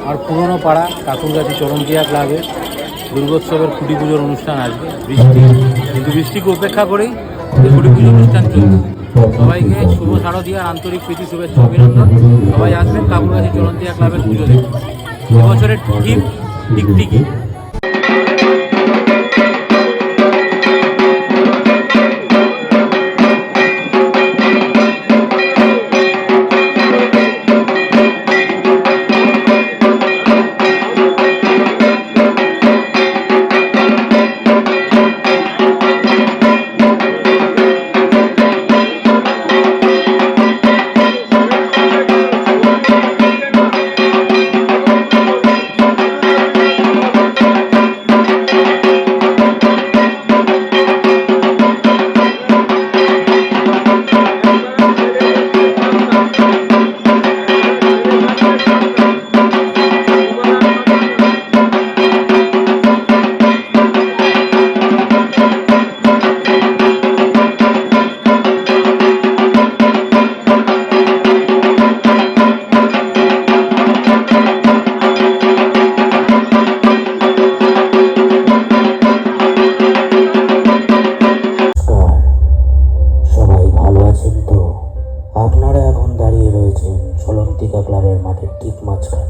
আর পুরনো পাড়া ঠাকুরগাছি চরমদিয়া ক্লাবে দুর্গোৎসবের খুঁটি পুজোর অনুষ্ঠান আসবে। বৃষ্টি, কিন্তু বৃষ্টিকে উপেক্ষা করেই এই খুঁটি পুজোর অনুষ্ঠান চলছে। সবাইকে শুভ শারদীয়ার আন্তরিক প্রীতি শুভেচ্ছা অভিনন্দন। সবাই আসবেন ঠাকুরগাছি চরমদিয়া ক্লাবের পুজো দেখতে। এবছরের থিম টিকটিকি। আপনারা এখন দাঁড়িয়ে রয়েছেন চরমদিয়া ক্লাবের মাঠের ঠিক মাঝখানে।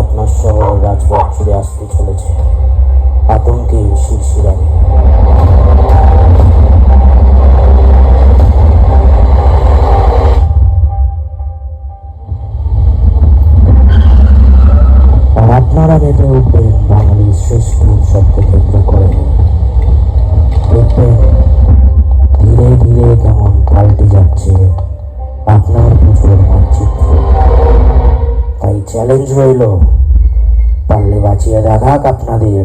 আপনার শহর রাজপথ জুড়ে আসতে চলেছে আতঙ্কের শিরশিরানি। আর আপনারা মেতে উঠবেন বাঙালির শ্রেষ্ঠ উৎসবকে কেন্দ্র করে। দেখবেন ধীরে ধীরে কেমন পাল্টে যাচ্ছে আপনার পুজোর মানচিত্র। তাই চ্যালেঞ্জ রইল, পারলে বাঁচিয়ে রাখাক আপনাদের